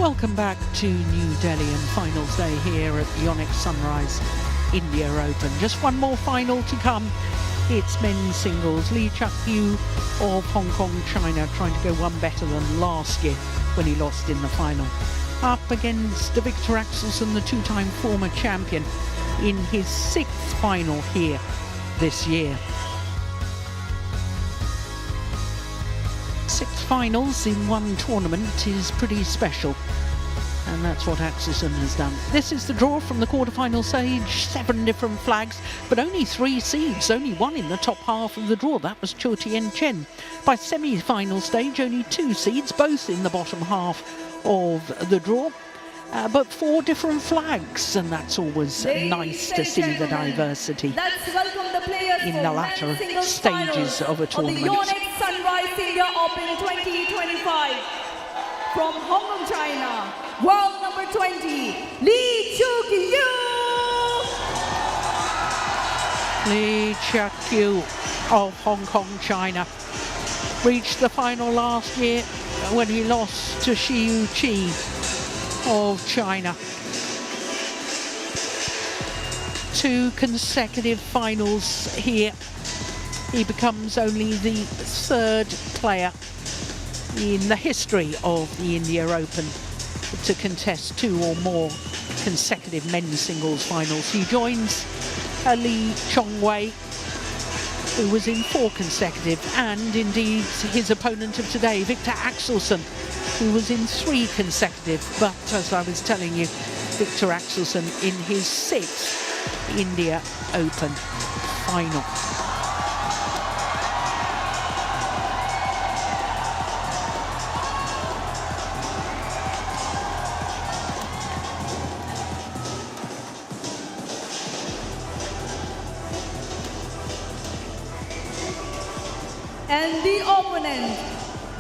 Welcome back to New Delhi and finals day here at YONEX-SUNRISE India Open. Just one more final to come. It's men's singles. Cheuk Yiu of Hong Kong, China, trying to go one better than last year when he lost in the final. Up against Viktor Axelsen, the two-time former champion, in his 6th final here this year. 6 finals in one tournament is pretty special, and that's what Axelsen has done. This is the draw from the quarterfinal stage. 7 different flags, but only 3 seeds, only one in the top half of the draw. That was Cheuk Yiu. By semi-final stage, only 2 seeds, both in the bottom half of the draw, but 4 different flags, and that's always nice to see the diversity in the latter stages of a tournament. YONEX-SUNRISE India Open 2025 from Hong Kong, China, world number 20, Cheuk Yiu. Cheuk Yiu of Hong Kong, China, reached the final last year when he lost to Cheuk Yiu of China. 2 consecutive finals here. He becomes only the 3rd player in the history of the India Open to contest 2 or more consecutive men's singles finals. He joins Lee Chong-wei, who was in 4 consecutive, and indeed his opponent of today, Viktor Axelsen, who was in 3 consecutive. But as I was telling you, Viktor Axelsen in his 6th India Open final. And the opponent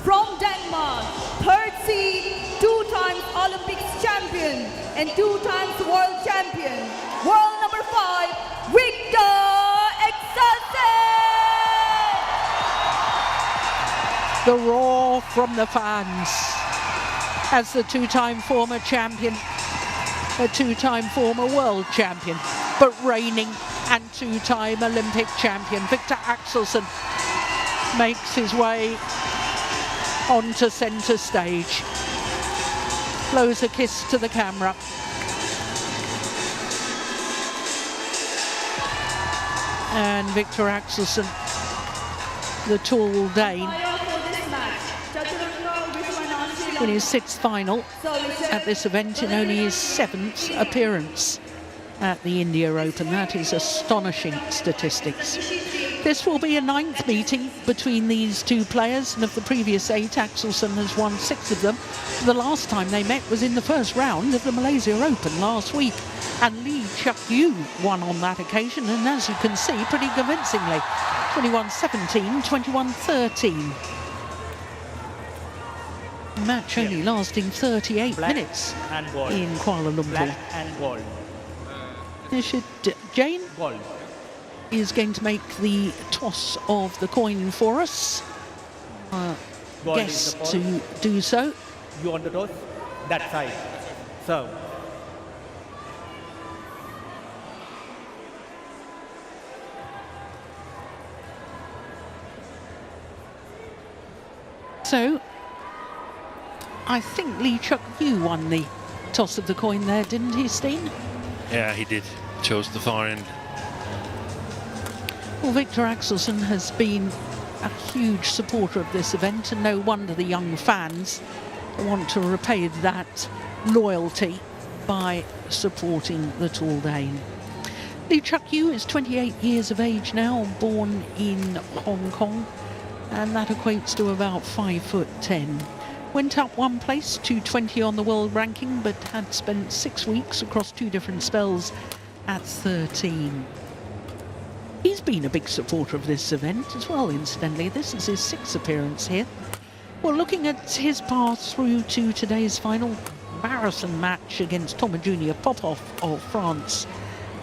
from Denmark, 3rd seed, 2 times Olympics champion and 2 times world champion, world number 5, Viktor Axelsen. The roar from the fans as the 2-time former champion, a 2-time former world champion, but reigning and 2-time Olympic champion, Viktor Axelsen, makes his way onto centre stage, blows a kiss to the camera. And Viktor Axelsen, the tall Dane, in his 6th final at this event, in only his 7th appearance at the India Open. That is astonishing statistics. This will be a 9th meeting between these 2 players, and of the previous 8, Axelsen has won 6 of them. The last time they met was in the first round of the Malaysia Open last week, and Cheuk Yiu won on that occasion, and as you can see, pretty convincingly, 21-17, 21-13. Match only lasting 38 minutes in Kuala Lumpur. Jane is going to make the toss of the coin for us. Guess to do so. You want the toss? That side. So. So, I think Cheuk Yiu won the toss of the coin there, didn't he, Steen? Yeah, he did. Chose the far end. Well, Viktor Axelsen has been a huge supporter of this event, and no wonder the young fans want to repay that loyalty by supporting the tall Dane. Cheuk Yiu is 28 years of age now, born in Hong Kong, and that equates to about 5'10". Went up 1 place, 220 on the world ranking, but had spent 6 weeks across 2 different spells at 13. He's been a big supporter of this event as well, incidentally. This is his 6th appearance here. Well, looking at his path through to today's final, embarrassing match against Thomas Junior Popov of France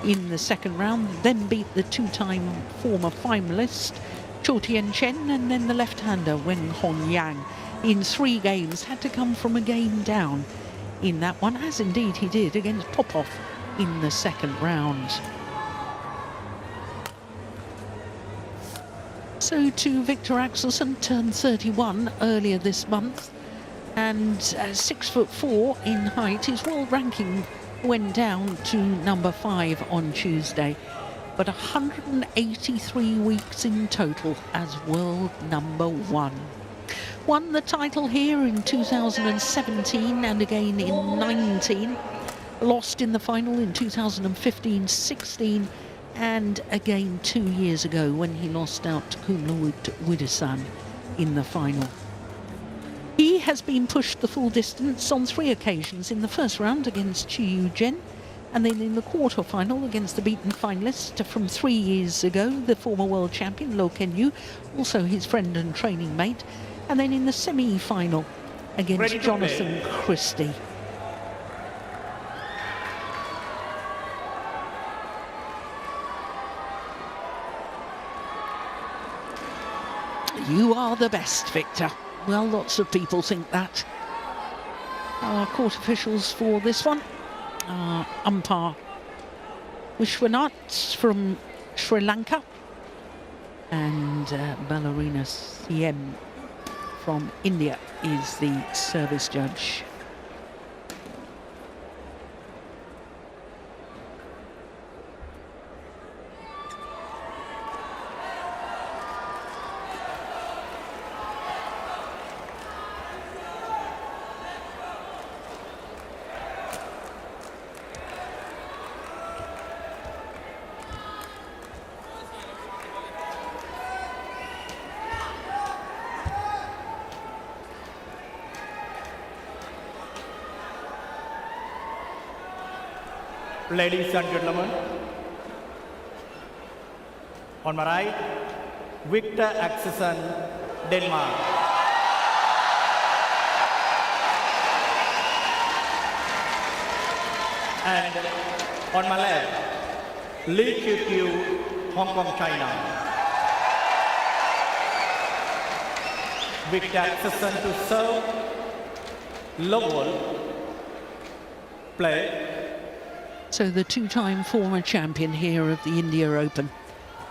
in the 2nd round, then beat the 2-time former finalist Cheuk Yiu, and then the left-hander Wen Hong Yang in 3 games, had to come from a game down in that one, as indeed he did against Popov in the second round. So to Viktor Axelsen, turned 31 earlier this month, and 6'4" in height. His world ranking went down to number 5 on Tuesday, but 183 weeks in total as world number 1. Won the title here in 2017 and again in 19. Lost in the final in 2015-16 and again 2 years ago when he lost out to Kumla Widasan in the final. He has been pushed the full distance on 3 occasions: in the first round against Cheuk Yiu, and then in the quarter-final against the beaten finalist from 3 years ago, the former world champion Cheuk Yiu, also his friend and training mate, and then in the semi-final against Jonathan Christie. You are the best, Viktor. Well, lots of people think that. Our court officials for this one are umpire Vishwanath from Sri Lanka and ballerina CM from India is the service judge. Ladies and gentlemen, on my right, Viktor Axelsen, Denmark. And on my left, Cheuk Yiu, Hong Kong, China. Viktor Axelsen to serve, Lowell, play. So the two-time former champion here of the India Open,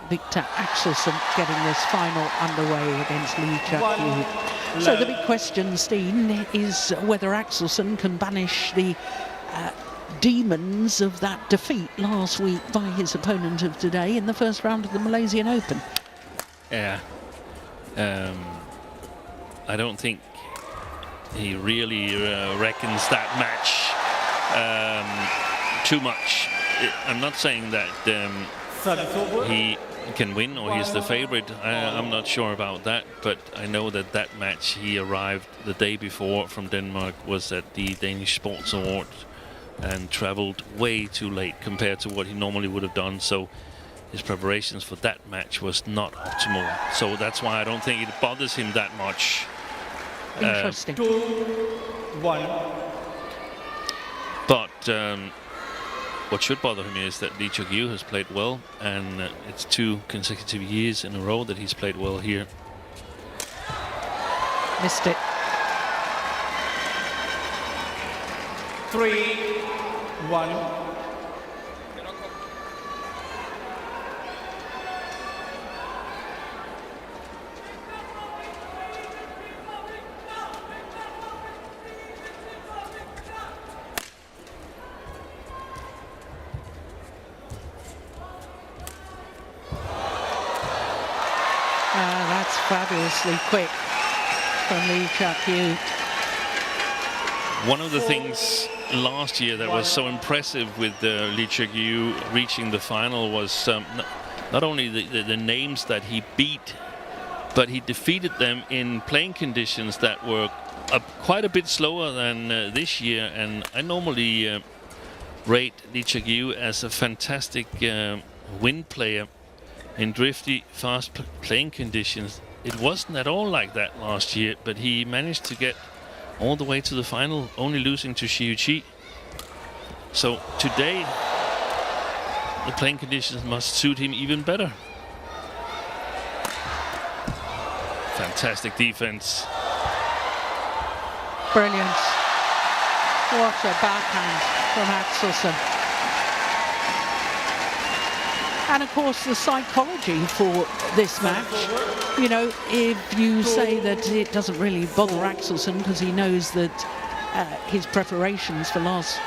Viktor Axelsen, getting this final underway against Cheuk Yiu. So the big question, Steen, is whether Axelsen can banish the demons of that defeat last week by his opponent of today in the first round of the Malaysian Open. Yeah. I don't think he really reckons that match too much. I'm not saying that he can win or he's the favorite. I'm not sure about that, but I know that that match he arrived the day before from Denmark was at the Danish Sports Award and traveled way too late compared to what he normally would have done, so his preparations for that match was not optimal. So that's why I don't think it bothers him that much. Interesting. 2-1. But what should bother him is that Cheuk Yiu has played well, and it's 2 consecutive years in a row that he's played well here. Missed it. 3-1. That's fabulously quick from Cheuk Yiu. One of the things last year that was so impressive with Cheuk Yiu reaching the final was not only the names that he beat, but he defeated them in playing conditions that were quite a bit slower than this year. And I normally rate Cheuk Yiu as a fantastic wind player in drifty, fast playing conditions. It wasn't at all like that last year, but he managed to get all the way to the final, only losing to Cheuk Yiu. So today, the playing conditions must suit him even better. Fantastic defense. Brilliant. What a backhand from Axelsen. And of course the psychology for this match, you know, if you say that it doesn't really bother Axelsen because he knows that his preparations for last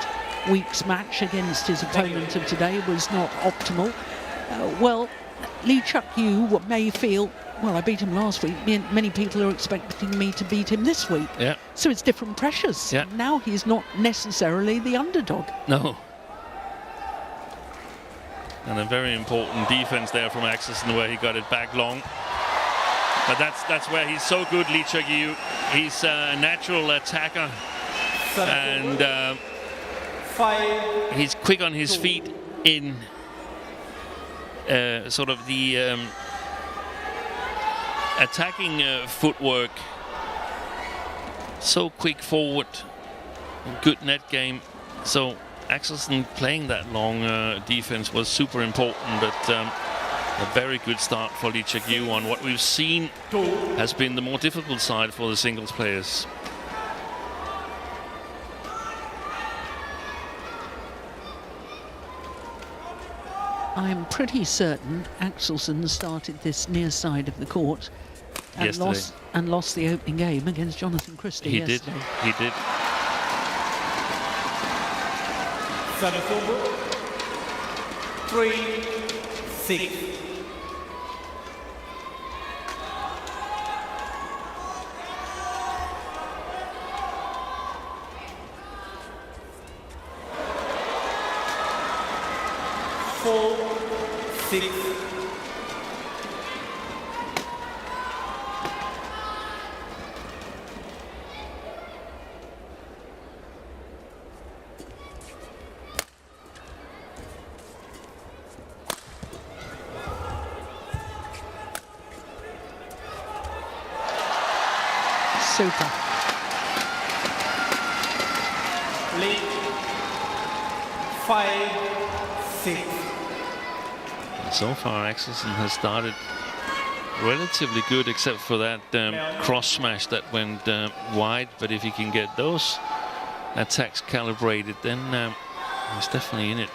week's match against his opponent of today was not optimal, well, Cheuk Yiu may feel, well, I beat him last week, many people are expecting me to beat him this week. Yeah. So it's different pressures. Yeah. Now he's not necessarily the underdog. No. And a very important defense there from Axelsen, where he got it back long. But that's where he's so good, Cheuk Yiu. He's a natural attacker, and he's quick on his feet in sort of the attacking footwork. So quick forward, good net game. So Axelsen playing that long defense was super important, but a very good start for Cheuk Yiu on what we've seen has been the more difficult side for the singles players. I'm pretty certain Axelsen started this near side of the court and lost the opening game against Jonathan Christie yesterday. He did. Service over. 3-6. Super. Lead 5-6. So far, Axelsen has started relatively good, except for that cross smash that went wide. But if he can get those attacks calibrated, then he's definitely in it.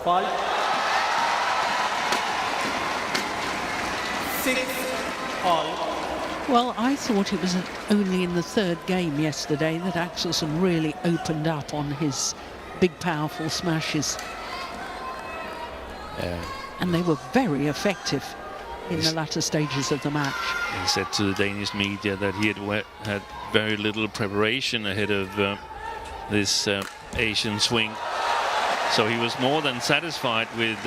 Fall. 6 all. Well, I thought it was only in the third game yesterday that Axelsen really opened up on his big, powerful smashes. And they were very effective in the latter stages of the match. He said to the Danish media that he had very little preparation ahead of this Asian swing. So he was more than satisfied with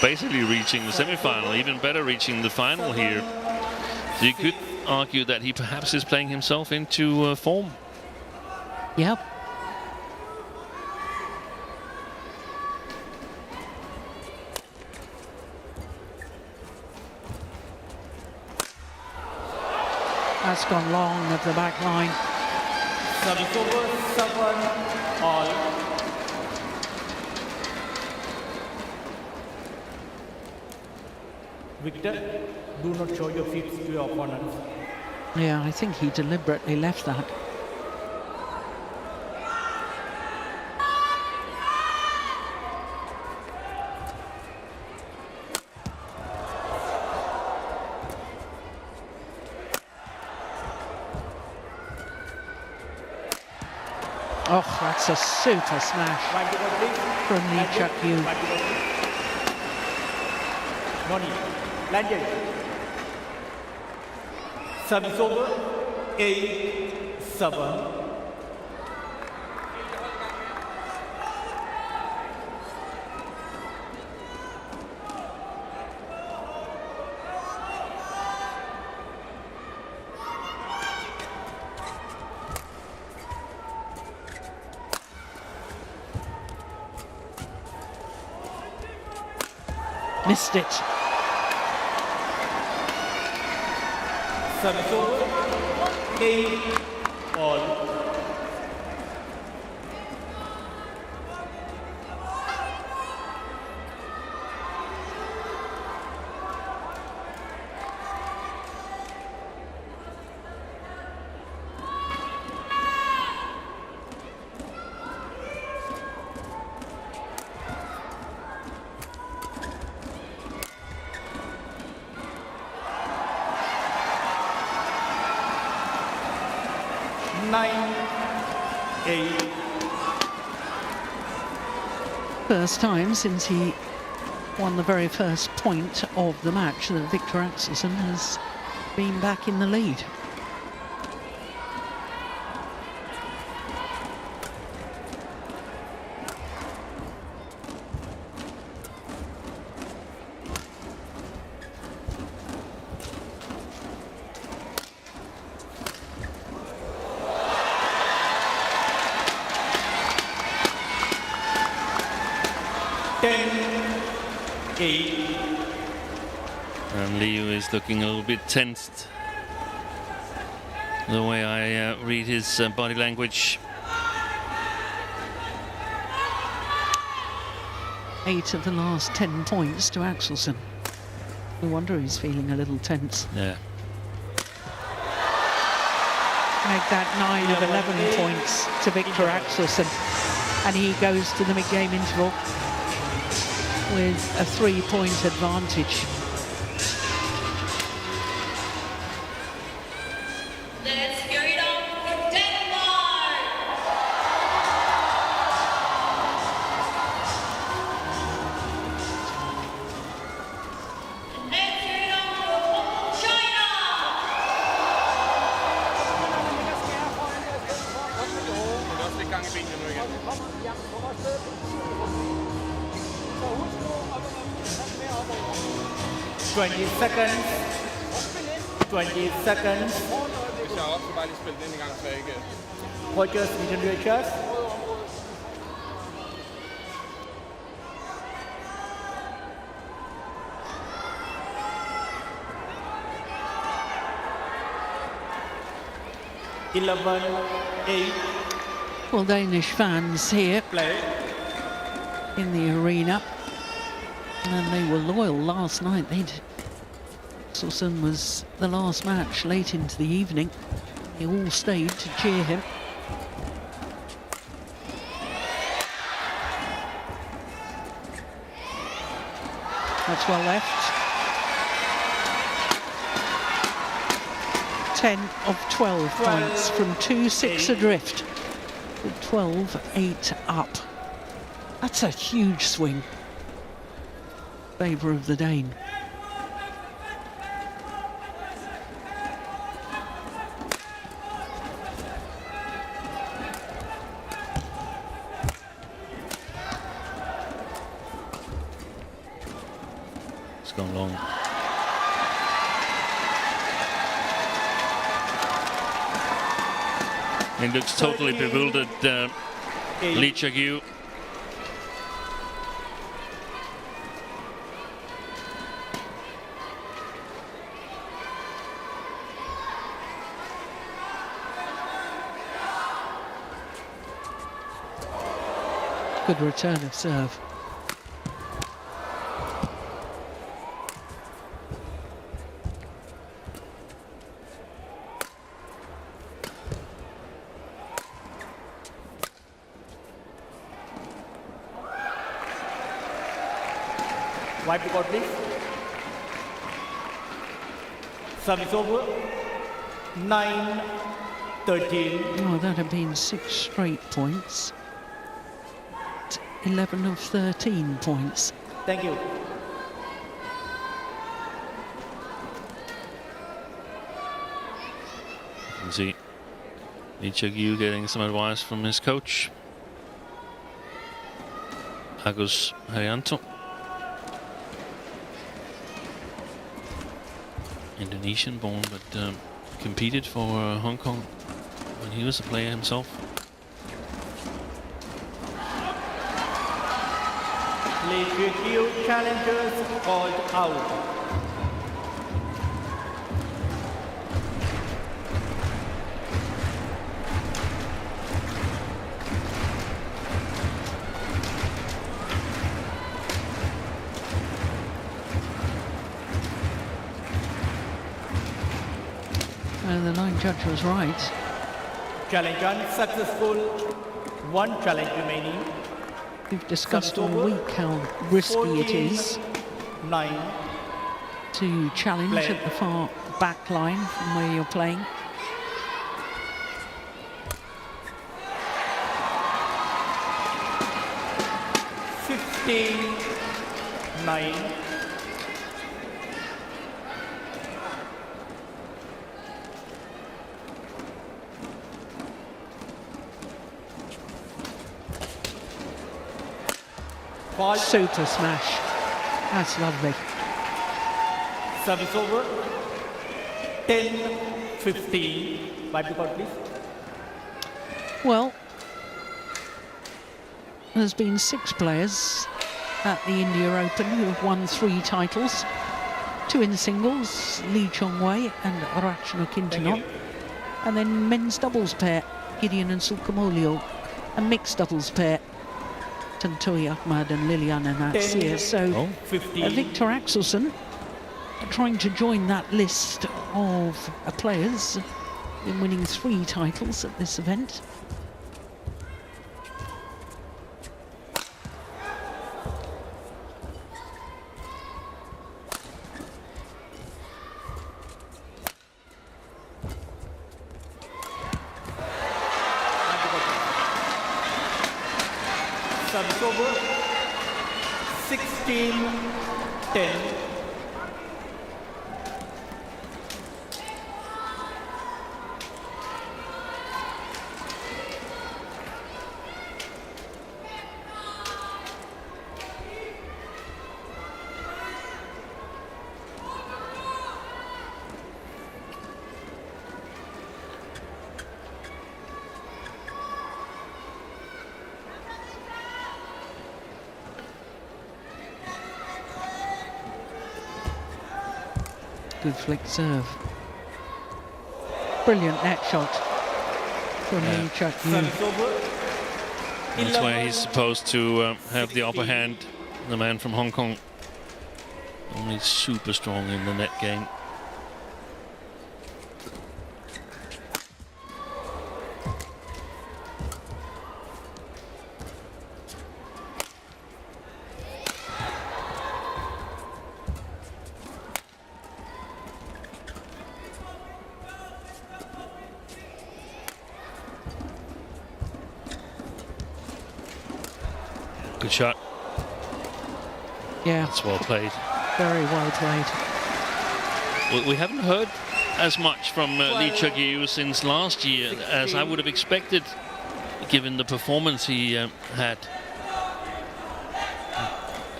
basically reaching the semi-final, even better reaching the final here. So you could argue that he perhaps is playing himself into form. Yep. That's gone long of the back line. Service over. 7 all. Victor, do not show your feet to your opponents. Yeah, I think he deliberately left that. Oh, that's a super smash from Cheuk Yiu. Noni, landed. Service over. 8-7. Missed it. Service over. 8 all. 9-8. First time since he won the very first point of the match that Viktor Axelsen has been back in the lead. And Liu is looking a little bit tensed, the way I read his body language. 8 of the last 10 points to Axelsen. No wonder he's feeling a little tense. Yeah. Make that 9 of 11 points to Viktor Axelsen. And he goes to the mid-game interval with a 3-point advantage. Let's hear it up for Denmark! Let's hear it up for China! Twenty seconds. 20 seconds. Coaches, interviewers. Eleven, 8. Well, Danish fans here Play. in the arena, and they were loyal last night. Axelsen was the last match late into the evening. They all stayed to cheer him. That's well left. 10 of 12 points from 2-6 adrift to 12-8 up. That's a huge swing. Favour of the Dane. It's gone long. He looks totally bewildered, Cheuk Yiu. Good return of serve. Wipe the court, please. Service over. 9-13. Oh, that had been 6 straight points. 11 of 13 points. Thank you. You can see Cheuk Yiu getting some advice from his coach, Agus Haryanto. Indonesian born, but competed for Hong Kong when he was a player himself. Cheuk Yiu challengers called out. The line judge was right. Challenge unsuccessful. 1 challenge remaining. We've discussed all week how risky it is 9. to challenge at the far back line from where you're playing. 9. Super smash. That's lovely. Service over. 10-15. By record, please. Well, there's been 6 players at the India Open who have won 3 titles. 2 in singles, Lee Chong-wei and Rachna Kintanon. And then men's doubles pair, Gideon and Sukamulio. And mixed doubles pair, Tantoy Ahmad and Liliana Natsir. So Viktor Axelsen trying to join that list of players in winning 3 titles at this event. Service over. 16-10. Good flick serve. Brilliant net shot from Cheuk Yiu. Service over. That's why he's supposed to have the upper hand, the man from Hong Kong. Only super strong in the net game. Good shot. Yeah. That's well played. Very well played. We haven't heard as much from Lee Cheuk Yiu since last year as I would have expected, given the performance he had.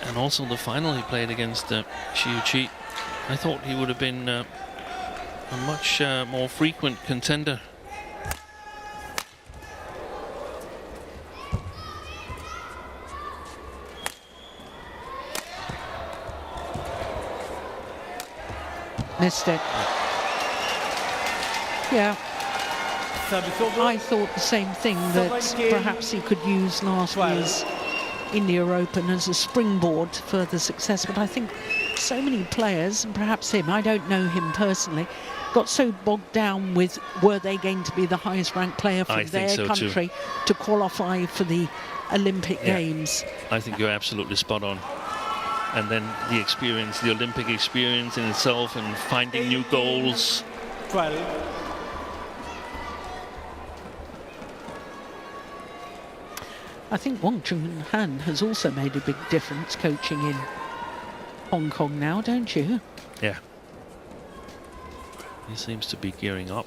And also the final he played against Cheuk Yiu. I thought he would have been a much more frequent contender. Missed it. Yeah. Service over. I thought the same thing, that perhaps he could use last year's India Open as a springboard to further success. But I think so many players, and perhaps him, I don't know him personally, got so bogged down with were they going to be the highest ranked player from their country to qualify for the Olympic Games. I think you're absolutely spot on. And then the experience, the Olympic experience in itself, and finding new goals. 12. I think Wong Chun Han has also made a big difference coaching in Hong Kong now, don't you? Yeah. He seems to be gearing up,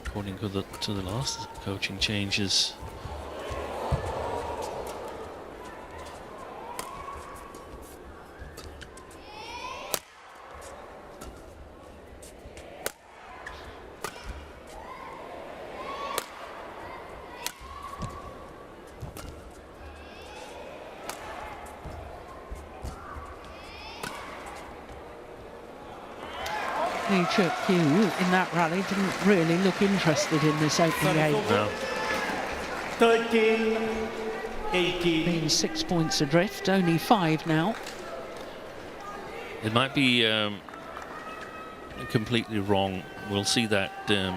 according to the last coaching changes. Cheuk Yiu in that rally didn't really look interested in this opening game. No. 13-18. Being 6 points adrift, only 5 now. It might be completely wrong. We'll see that in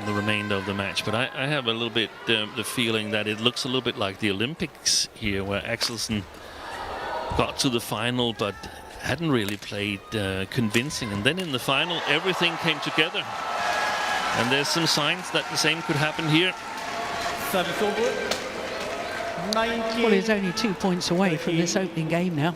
the remainder of the match. But I have a little bit the feeling that it looks a little bit like the Olympics here, where Axelsen got to the final but hadn't really played convincing. And then in the final, everything came together. And there's some signs that the same could happen here. Service over. 19. Well, he's only 2 points away from this opening game now.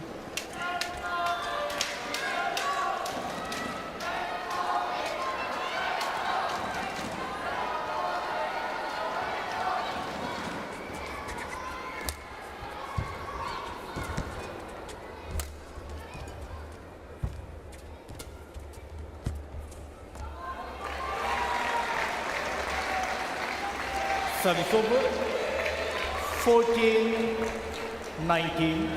Service over. 14-19.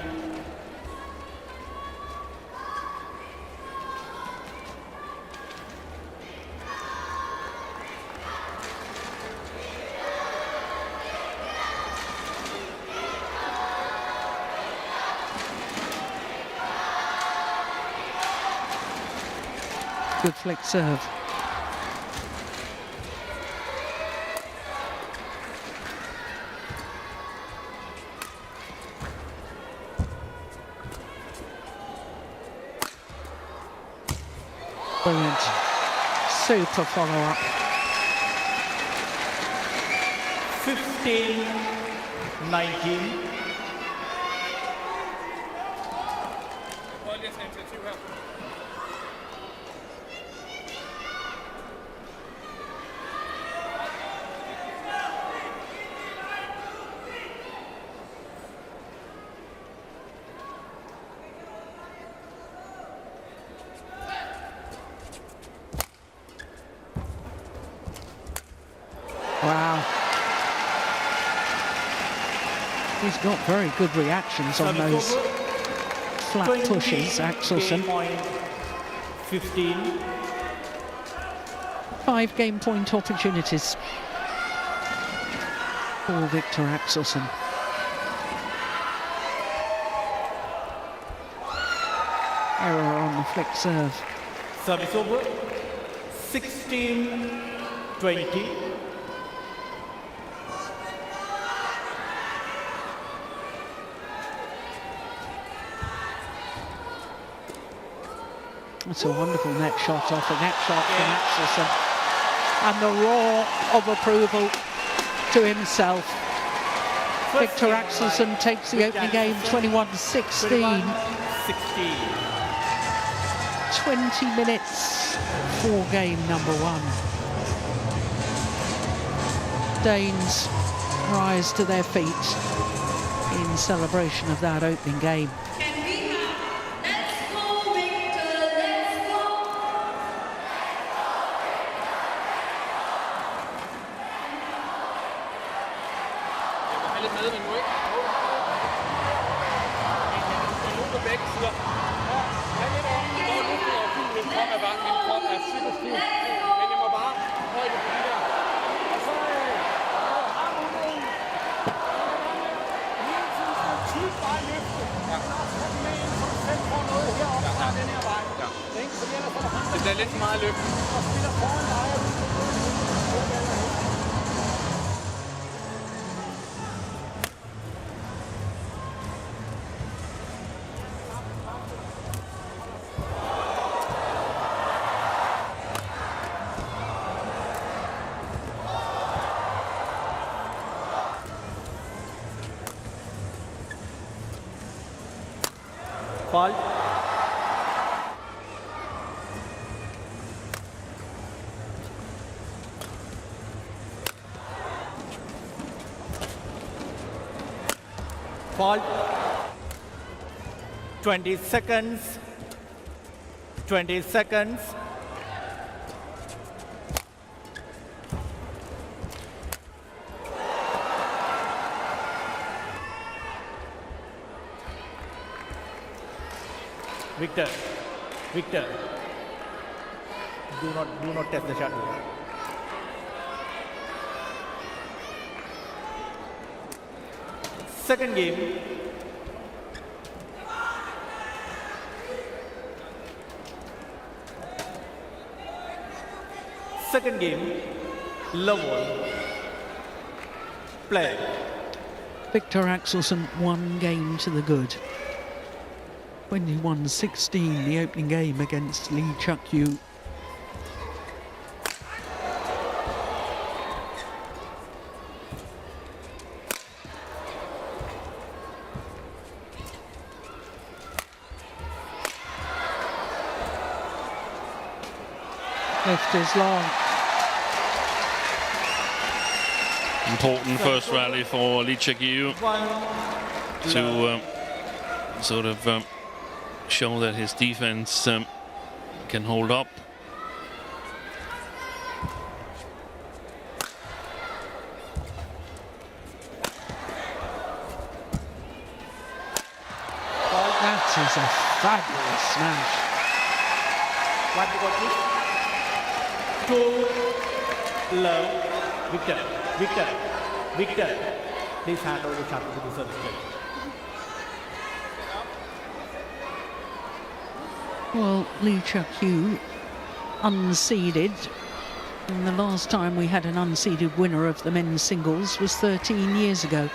Good flick serve. Brilliant. Super follow-up. 15-19. Wow. He's got very good reactions on those flat pushes, Axelsen. 15. 5 game point opportunities for Viktor Axelsen. Error on the flick serve. Service over. 16-20. That's a wonderful net shot off, a net shot from Axelsen. And the roar of approval to himself. Viktor Axelsen takes the opening game 21-16. 20 minutes for game number 1. Danes rise to their feet in celebration of that opening game. Fault. Fault. 20 seconds. 20 seconds. Viktor, Viktor, do not test the shuttle. Second game. Second game, level. Play. Viktor Axelsen 1 game to the good. 21-16, the opening game against Cheuk Yiu. Lift is long. Important first rally for Cheuk Yiu to sort of show that his defense can hold up. That is a fabulous smash. One to low. Viktor. Please hand over the shot to the service plate. Well, Cheuk Yiu unseeded. And the last time we had an unseeded winner of the men's singles was 13 years ago.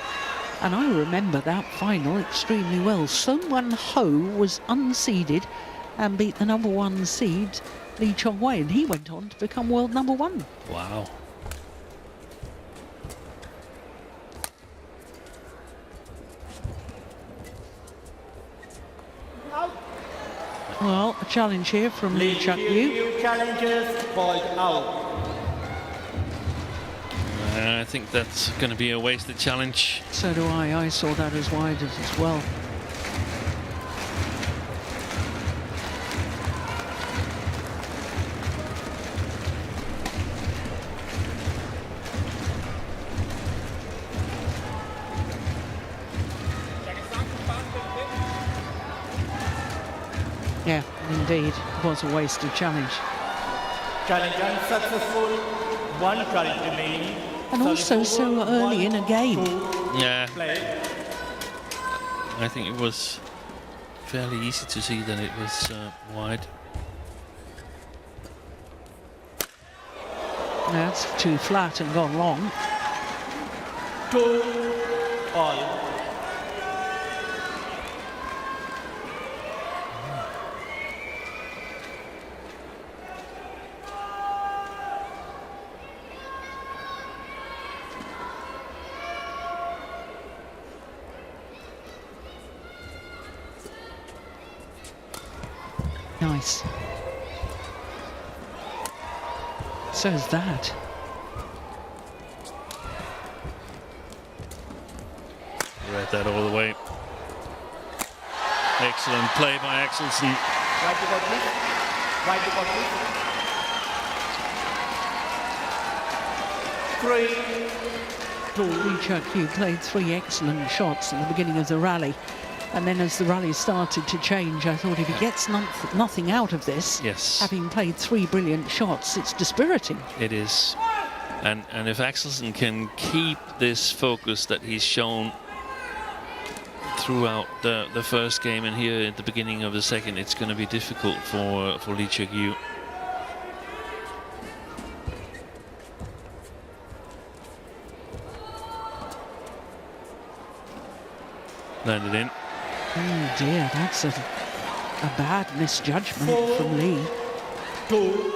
And I remember that final extremely well. Son Wan-ho was unseeded and beat the #1 seed, Lee Chong-wei, and he went on to become world #1. Wow. Well, a challenge here from Cheuk Yiu. Challenges point out. I think that's going to be a wasted challenge. So do I. I saw that as wide as well. Yeah, indeed, it was a wasted challenge. Challenge unsuccessful. One challenge remaining. And also so early in a game. Yeah. Play. I think it was fairly easy to see that it was wide. That's too flat and gone long. 2-all. Nice. So's that. Read that all the way. Excellent play by Axelsen. Right to ball, please. Right to ball, please. 3-2. Lee Cheuk Yiu played 3 excellent shots at the beginning of the rally. And then as the rally started to change, I thought if he gets nothing out of this, Yes. having played 3 brilliant shots, it's dispiriting. It is. And if Axelsen can keep this focus that he's shown throughout the first game and here at the beginning of the second, it's going to be difficult for Lee Cheuk Yiu. Landed in. Oh dear, that's a bad misjudgment from Lee. 2.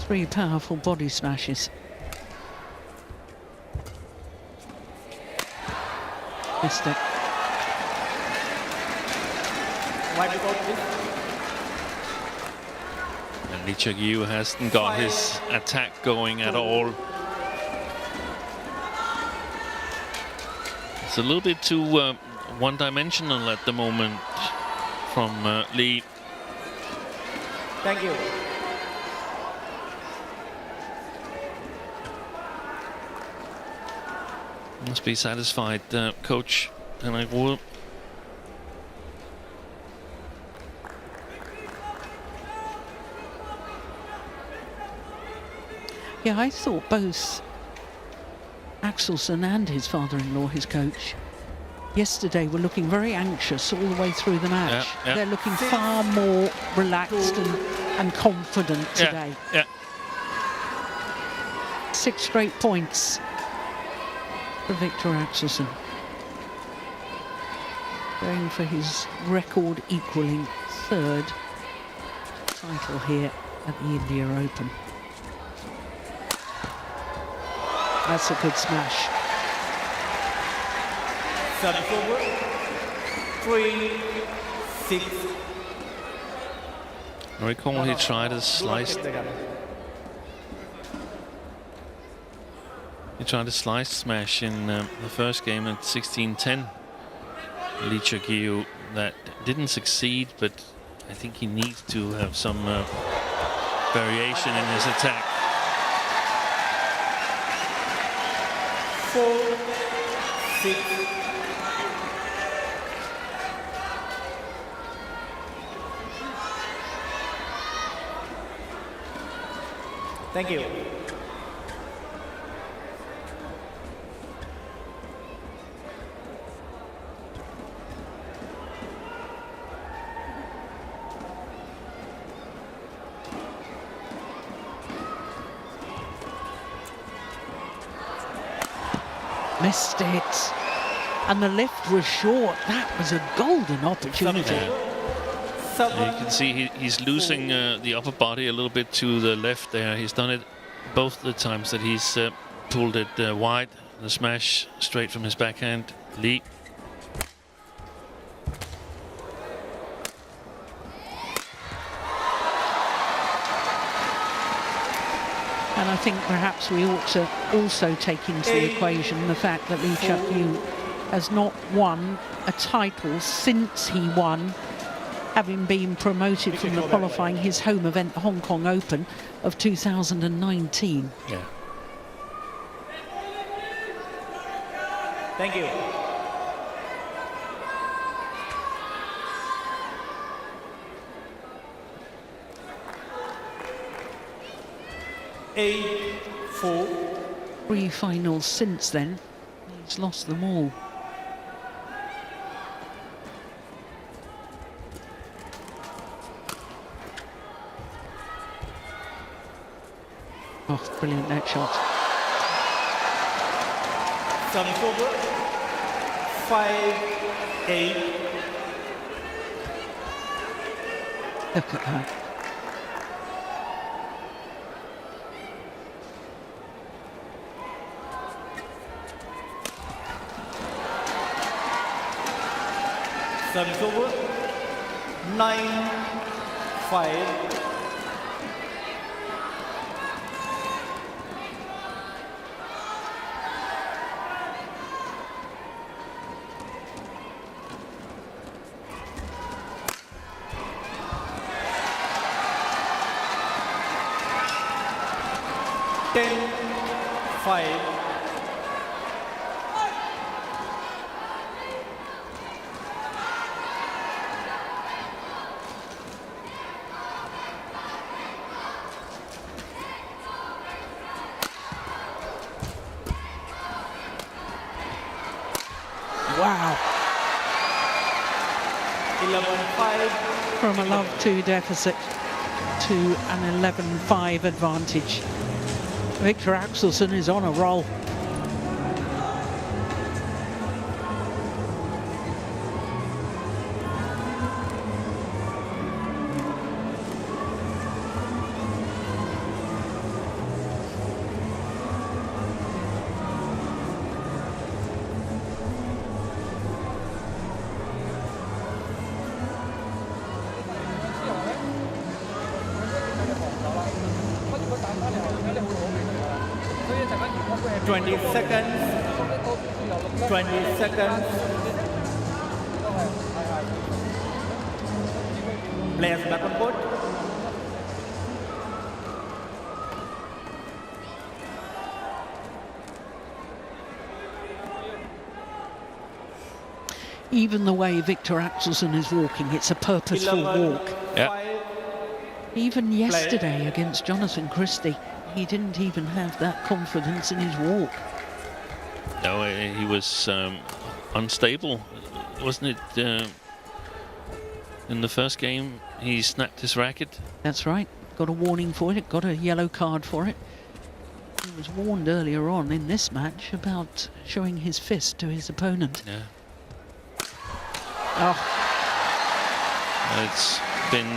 Three powerful body smashes. Missed it. Right to ball, please. And Lee Cheuk Yiu hasn't got his attack going at all. It's a little bit too one-dimensional at the moment from Lee. Thank you. Must be satisfied, Coach Henrik Rode. Yeah, I thought both Axelsen and his father-in-law, his coach, yesterday were looking very anxious all the way through the match. Yeah, yeah. They're looking far more relaxed and confident today. Yeah. 6 straight points for Viktor Axelsen. going for his record-equaling third title here at the India Open. That's a good smash. Service over. 3-6. I recall he tried a slice. He tried a slice smash in the first game at 16-10. Cheuk Yiu, that didn't succeed, but I think he needs to have some variation in his attack. 4-6. Thank you. Missed it. And the lift was short. That was a golden opportunity. You can see he's losing the upper body a little bit to the left there. He's done it both the times that he's pulled it wide. The smash straight from his backhand. Lee. And I think perhaps we ought to also take into the equation the fact that Cheuk Yiu has not won a title since he won, having been promoted from the qualifying his home event, the Hong Kong Open of 2019. Yeah. Thank you. Eight, 4. 3 finals since then. He's lost them all. Oh, brilliant net shot. Service over. 5-8. Look at that. Service over. 9-5. Wow. 11-5. From a love 2 deficit to an 11-5 advantage. Viktor Axelsen is on a roll. Players back on board. Even the way Viktor Axelsen is walking, it's a purposeful walk. Yeah. Even yesterday against Jonathan Christie, he didn't even have that confidence in his walk. No, he was unstable, wasn't it? In the first game, he snapped his racket. That's right. Got a warning for it, got a yellow card for it. He was warned earlier on in this match about showing his fist to his opponent. Yeah. Oh, It's been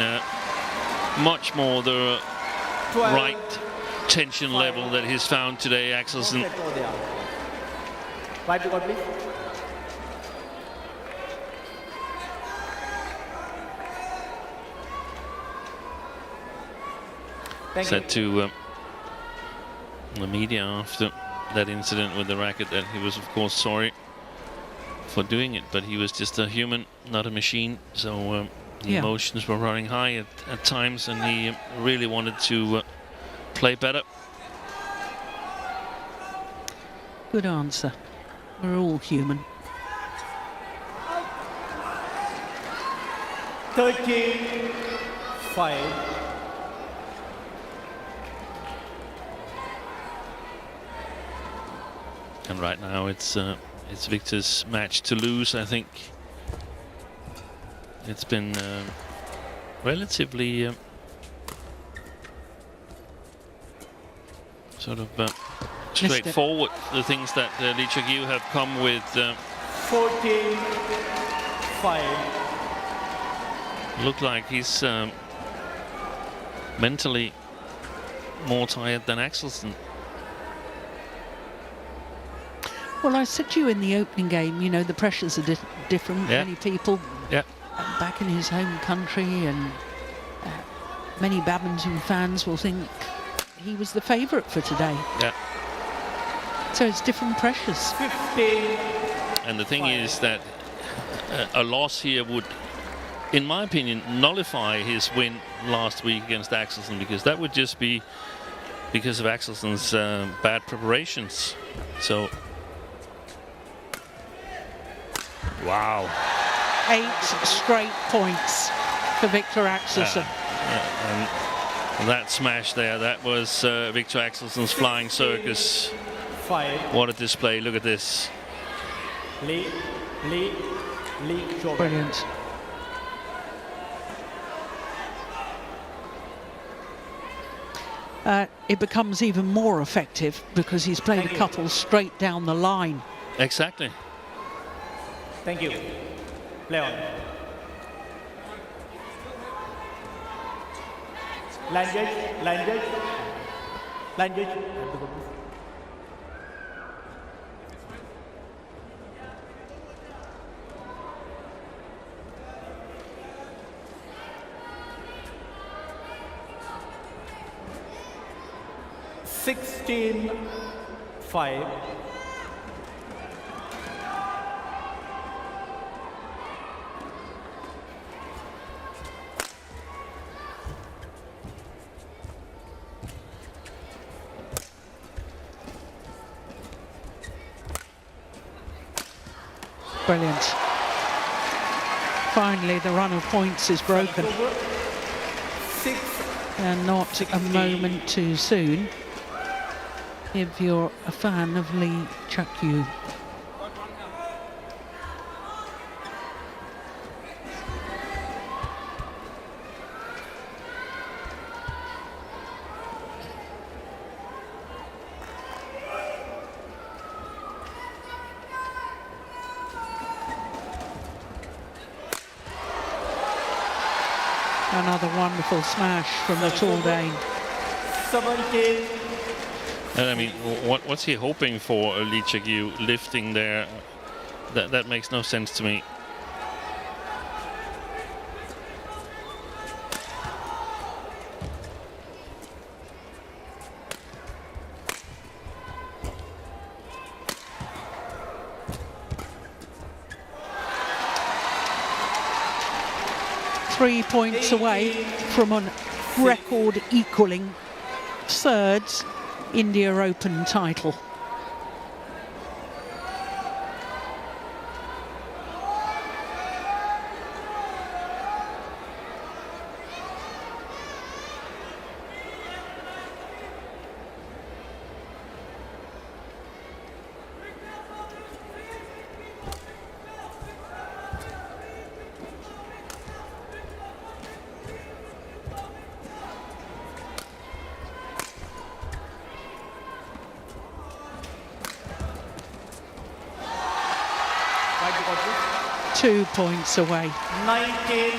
much more the 12, right tension level that he's found today, Axelsen. set over there. White to God, please. Thank Said you. to the media after that incident with the racket that he was of course sorry for doing it, but he was just a human, not a machine. So the Yeah. emotions were running high at times, and he really wanted to play better. good answer. We're all human. 13-5. And right now it's Viktor's match to lose. I think it's been relatively sort of straightforward, the things that Lee Cheuk Yiu have come with. 14-5. Look like he's mentally more tired than Axelsen. Well, I said to you in the opening game, you know, the pressures are different. Yeah. Many people Yeah. back in his home country, and many badminton fans will think he was the favourite for today. Yeah. So it's different pressures. 15. And the thing is that a loss here would, in my opinion, nullify his win last week against Axelsen, because that would just be because of Axelsen's bad preparations. So, wow. 8 straight points for Viktor Axelsen. And that smash there, that was Viktor Axelsen's flying circus. 5. What a display, look at this. Lee, Jordan. Brilliant. It becomes even more effective because he's played Thank a you. couple straight down the line. Exactly. Thank you. Play on. Line judge. Sixteen, 5. Brilliant. Finally, the run of points is broken, 6. and not a moment too soon if you're a fan of Lee Cheuk Yiu. Another wonderful smash from the tall Dane. 17. And I mean, what's he hoping for, Lee Cheuk Yiu lifting there? That makes no sense to me. Three points away from a record equaling third India Open title. 2 points away. 19.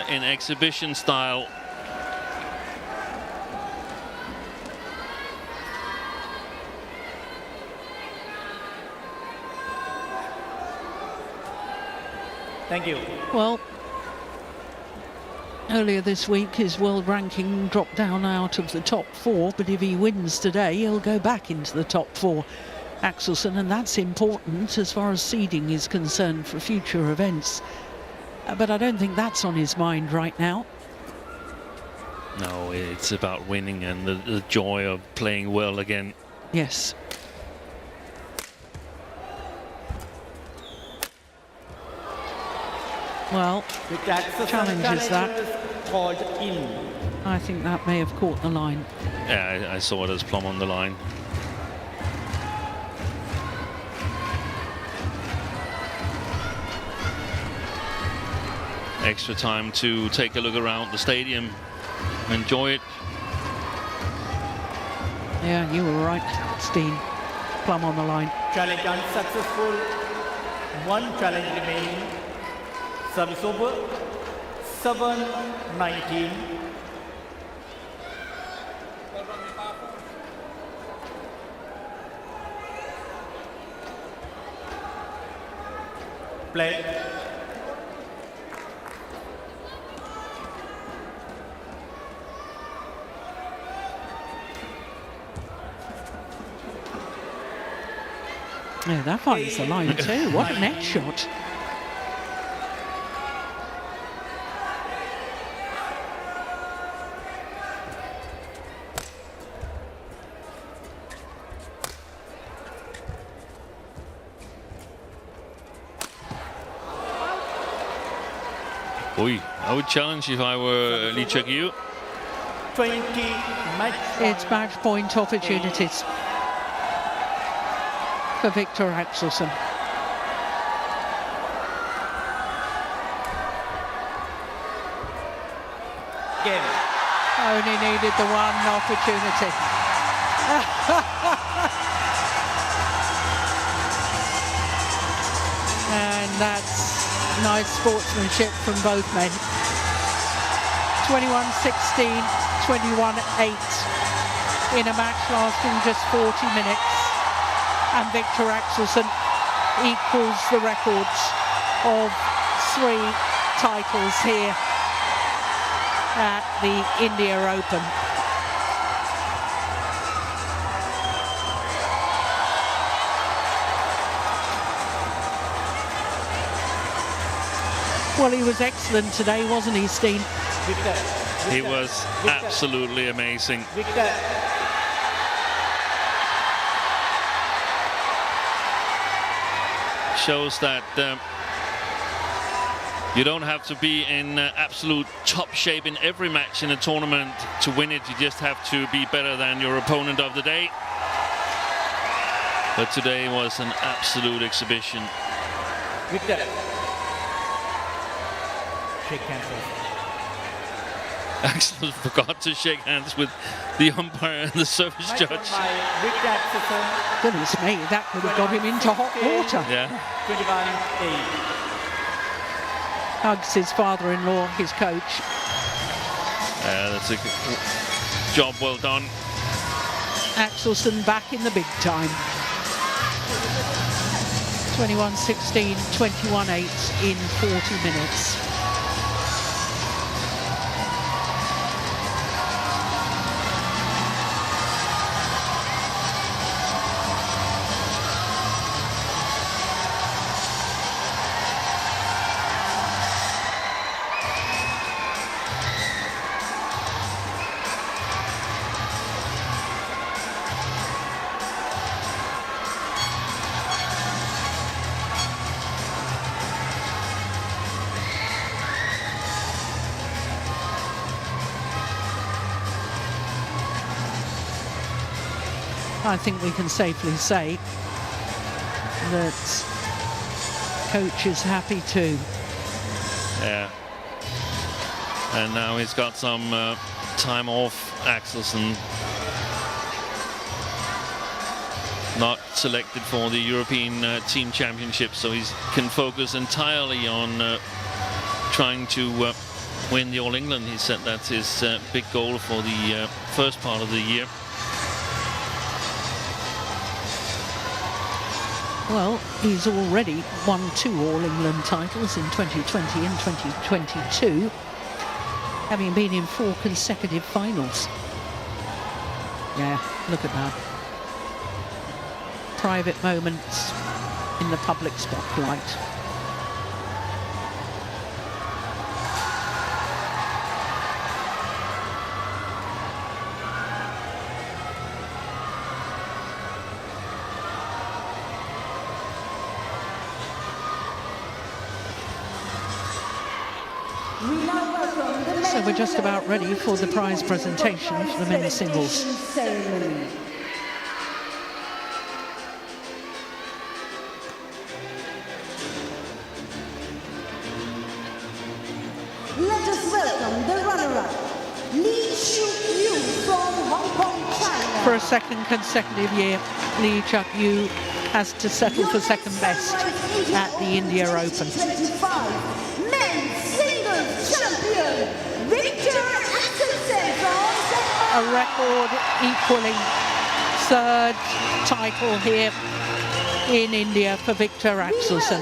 In exhibition style. Thank you. Well, earlier this week his world ranking dropped down out of the top 4, but if he wins today he'll go back into the top 4, Axelsen, and that's important as far as seeding is concerned for future events. But I don't think that's on his mind right now. No, it's about winning and the joy of playing well again. Yes. Well, challenges that. Called in. I think that may have caught the line. Yeah, I saw it as plumb on the line. Extra time to take a look around the stadium, enjoy it. Yeah, you were right, Steen. Plumb on the line. Challenge unsuccessful. 1 challenge remaining. Service over. 7-19. Play. Yeah, that finds the line too. What a net shot. Oi, I would challenge if I were Cheuk Yiu. 20 match. It's match point opportunities for Viktor Axelsen. Game. Only needed the one opportunity. And that's nice sportsmanship from both men. 21-16, 21-8 in a match lasting just 40 minutes. And Viktor Axelsen equals the records of 3 titles here at the India Open. Well, he was excellent today, wasn't he, Steen? Victor. He was absolutely amazing. Victor. Shows that you don't have to be in absolute top shape in every match in a tournament to win it. You just have to be better than your opponent of the day. But today was an absolute exhibition. Victor. Shake hands. Axel forgot to shake hands with the umpire and the service judge. Viktor Axelsen. Goodness me, that could have got him into hot water. Yeah. 21-8. Hugs his father-in-law, his coach. That's a job well done. Axelsen back in the big time. 21-16, 21-8 in 40 minutes. I think we can safely say that coach is happy too. Yeah. And now he's got some time off, Axelsen. not selected for the European Team Championship, so he can focus entirely on trying to win the All England. He said that's his big goal for the first part of the year. Well, he's already won 2 All England titles in 2020 and 2022, having been in 4 consecutive finals. Yeah, look at that. Private moments in the public spotlight. So we're just about ready for the prize presentation for the men's singles. Ceremony. Let us welcome the runner-up, Cheuk Yiu from Hong Kong, China. For a second consecutive year, Cheuk Yiu has to settle for second best at the India Open. 25 men's singles champion, Viktor Axelsen from A record equaling 3rd title here in India for Viktor Axelsen.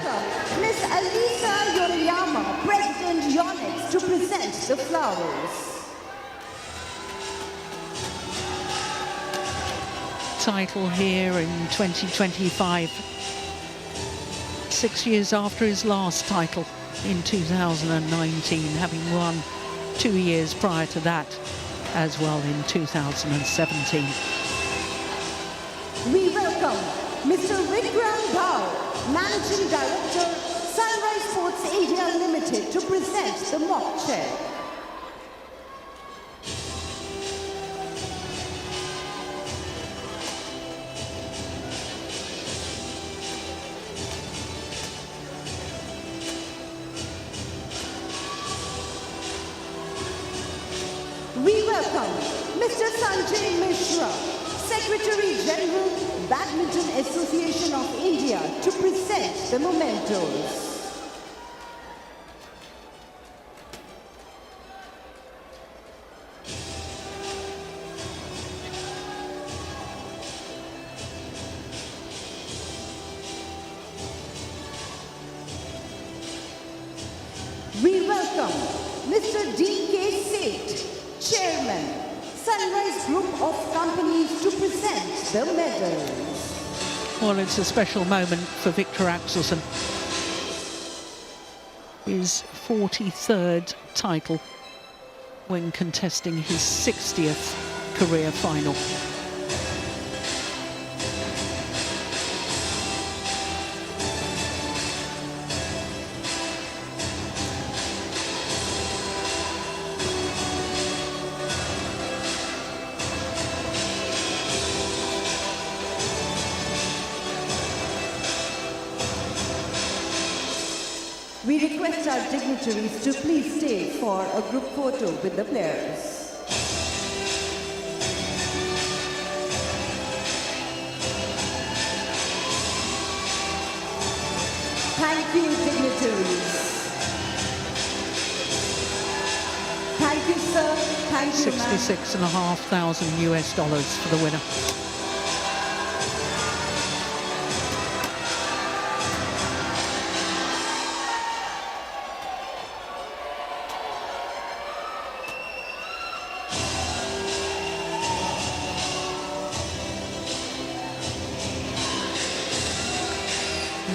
Miss Alisa Yoriyama, President YONEX, to present the flowers. Title here in 2025, 6 years after his last title in 2019, having won 2 years prior to that as well in 2017. We welcome Mr. Vikram Bhau, Managing Director, Sunrise Sports Asia Limited, to present the mock chair. We welcome Mr. Sanjay Mishra, Secretary General, Badminton Association of India, to present the mementos. We welcome Mr. D.K. Seth, Chairman, Sunrise Group of Companies, to present the medals. Well, it's a special moment for Viktor Axelsen. His 43rd title when contesting his 60th career final. We request our dignitaries to please stay for a group photo with the players. Thank you, dignitaries. Thank you, sir. Thank you, ma'am. $66,500 US for the winner.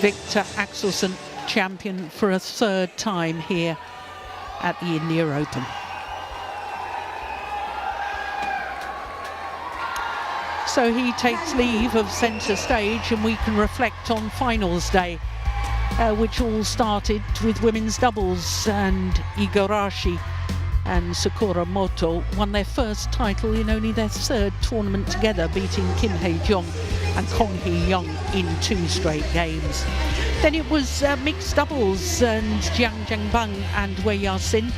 Viktor Axelsen, champion for a 3rd time here at the India Open. So he takes leave of centre stage, and we can reflect on finals day, which all started with women's doubles, and Igarashi and Sakura Moto won their first title in only their 3rd tournament together, beating Kim Hae-jung and Kong Hee-young in 2 straight games. Then it was mixed doubles, and Jiang Zhengbang and Wei Ya-sin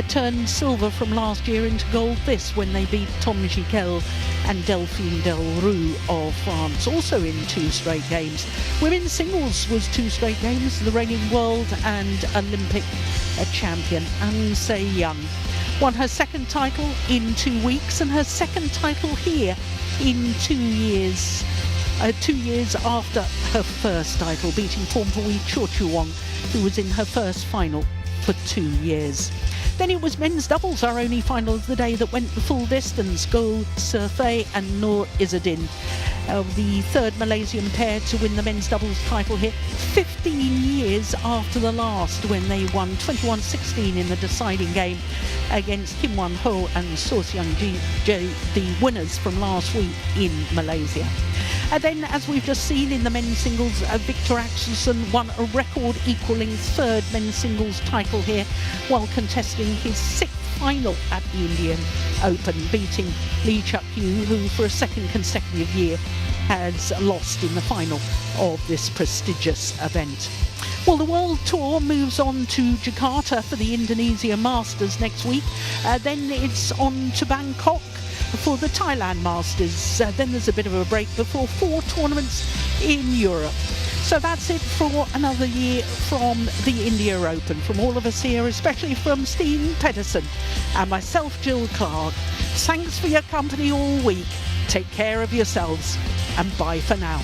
turned silver from last year into gold this when they beat Tom Giquel and Delphine Delroux of France, also in 2 straight games. Women's singles was 2 straight games. The reigning world and Olympic champion An Se-young won her 2nd title in 2 weeks and her 2nd title here in 2 years. 2 years after her 1st title, beating Pornpui Chorchuwong, who was in her 1st final for 2 years. Then it was men's doubles, our only final of the day, that went the full distance. Go Surfei and Noor Izzadin, the 3rd Malaysian pair to win the men's doubles title here, 15 years after the last, when they won 21-16 in the deciding game against Kim Wan Ho and So Seung Ji, the winners from last week in Malaysia. And then, as we've just seen in the men's singles, Viktor Axelsen won a record-equaling 3rd men's singles title here while contesting his 6th final at the Indian Open, beating Cheuk Yiu, who for a 2nd consecutive year has lost in the final of this prestigious event. Well, the World Tour moves on to Jakarta for the Indonesia Masters next week. Then it's on to Bangkok for the Thailand Masters. Then there's a bit of a break before 4 tournaments in Europe. So that's it for another year from the India Open. From all of us here, especially from Steen Pedersen and myself, Jill Clark, thanks for your company all week. Take care of yourselves and bye for now.